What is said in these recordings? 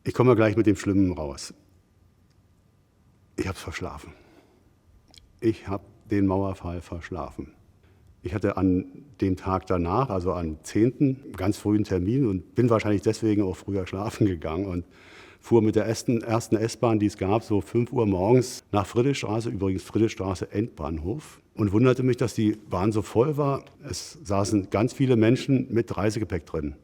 Ich komme gleich mit dem Schlimmen raus. Ich habe es verschlafen. Ich habe den Mauerfall verschlafen. Ich hatte an dem Tag danach, also am 10., ganz frühen Termin und bin wahrscheinlich deswegen auch früher schlafen gegangen und fuhr mit der ersten S-Bahn, die es gab, so 5 Uhr morgens nach Friedrichstraße, übrigens Friedrichstraße Endbahnhof, und wunderte mich, dass die Bahn so voll war. Es saßen ganz viele Menschen mit Reisegepäck drin.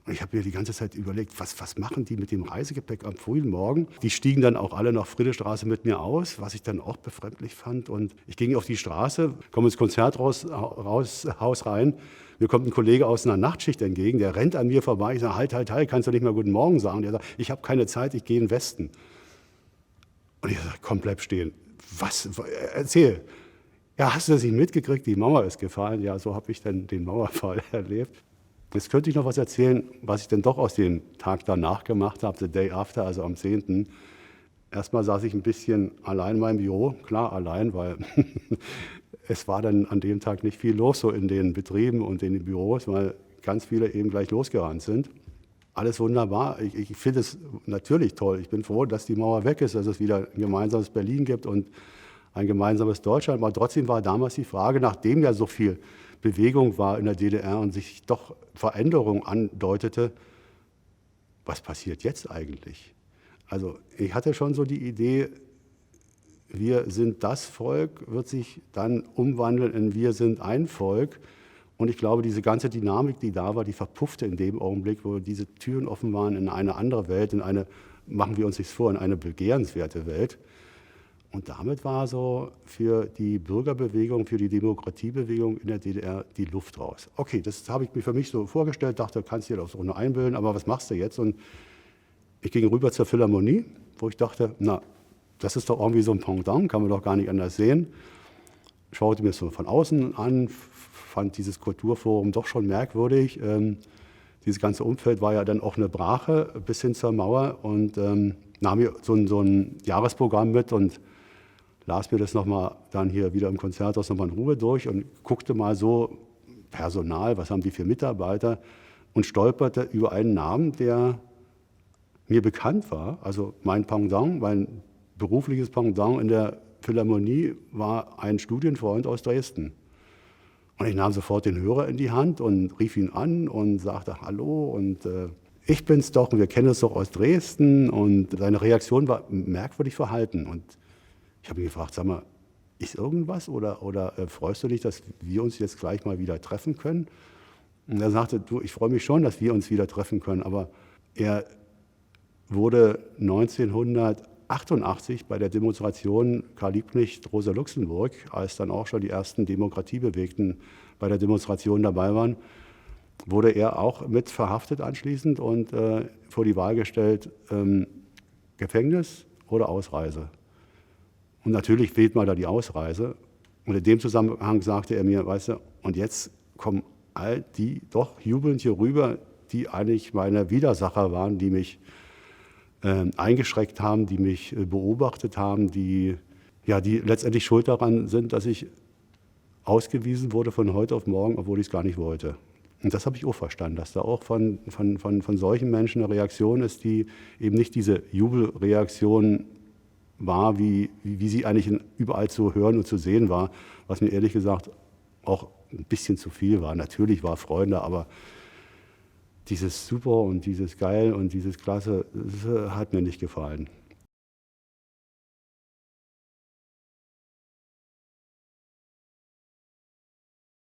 Und ich habe mir die ganze Zeit überlegt, was machen die mit dem Reisegepäck am frühen Morgen? Die stiegen dann auch alle nach Friedrichstraße mit mir aus, was ich dann auch befremdlich fand. Und ich ging auf die Straße, komme ins Konzerthaus rein. Mir kommt ein Kollege aus einer Nachtschicht entgegen, der rennt an mir vorbei. Ich sage, halt, kannst du nicht mal Guten Morgen sagen? Der sagt, ich habe keine Zeit, ich gehe in den Westen. Und ich sage, komm, bleib stehen. Was? Erzähl. Ja, hast du das nicht mitgekriegt? Die Mauer ist gefallen. Ja, so habe ich dann den Mauerfall erlebt. Jetzt könnte ich noch was erzählen, was ich denn doch aus dem Tag danach gemacht habe, the day after, also am 10. Erstmal saß ich ein bisschen allein in meinem Büro, klar allein, weil es war dann an dem Tag nicht viel los so in den Betrieben und in den Büros, weil ganz viele eben gleich losgerannt sind. Alles wunderbar, ich finde es natürlich toll. Ich bin froh, dass die Mauer weg ist, dass es wieder ein gemeinsames Berlin gibt und ein gemeinsames Deutschland. Aber trotzdem war damals die Frage, nachdem ja so viel Bewegung war in der DDR und sich doch Veränderung andeutete, was passiert jetzt eigentlich? Also ich hatte schon so die Idee, wir sind das Volk, wird sich dann umwandeln in wir sind ein Volk. Und ich glaube, diese ganze Dynamik, die da war, die verpuffte in dem Augenblick, wo diese Türen offen waren in eine andere Welt, in eine, machen wir uns nichts vor, in eine begehrenswerte Welt. Und damit war so für die Bürgerbewegung, für die Demokratiebewegung in der DDR die Luft raus. Okay, das habe ich mir für mich so vorgestellt, dachte, kannst du dir das auch nur einbilden, aber was machst du jetzt? Und ich ging rüber zur Philharmonie, wo ich dachte, na, das ist doch irgendwie so ein Pendant, kann man doch gar nicht anders sehen. Schaute mir es so von außen an, fand dieses Kulturforum doch schon merkwürdig. Dieses ganze Umfeld war ja dann auch eine Brache bis hin zur Mauer und nahm mir so ein Jahresprogramm mit und las mir das nochmal dann hier wieder im Konzerthaus nochmal in Ruhe durch und guckte mal so Personal, was haben die für Mitarbeiter und stolperte über einen Namen, der mir bekannt war. Also mein Pendant, mein berufliches Pendant in der Philharmonie war ein Studienfreund aus Dresden. Und ich nahm sofort den Hörer in die Hand und rief ihn an und sagte Hallo und ich bin's doch und wir kennen uns doch aus Dresden. Und seine Reaktion war merkwürdig verhalten. Und ich habe ihn gefragt, sag mal, ist irgendwas oder freust du dich, dass wir uns jetzt gleich mal wieder treffen können? Und er sagte, du, ich freue mich schon, dass wir uns wieder treffen können, aber er wurde 1988 bei der Demonstration Karl Liebknecht, Rosa Luxemburg, als dann auch schon die ersten Demokratiebewegten bei der Demonstration dabei waren, wurde er auch mit verhaftet anschließend und vor die Wahl gestellt, Gefängnis oder Ausreise. Und natürlich wählt man da die Ausreise. Und in dem Zusammenhang sagte er mir, weißt du, und jetzt kommen all die doch jubelnd hier rüber, die eigentlich meine Widersacher waren, die mich eingeschreckt haben, die mich beobachtet haben, die letztendlich schuld daran sind, dass ich ausgewiesen wurde von heute auf morgen, obwohl ich es gar nicht wollte. Und das habe ich auch verstanden, dass da auch von solchen Menschen eine Reaktion ist, die eben nicht diese Jubelreaktion war, wie sie eigentlich überall zu hören und zu sehen war, was mir ehrlich gesagt auch ein bisschen zu viel war. Natürlich war Freude, aber dieses Super und dieses Geil und dieses Klasse, das hat mir nicht gefallen.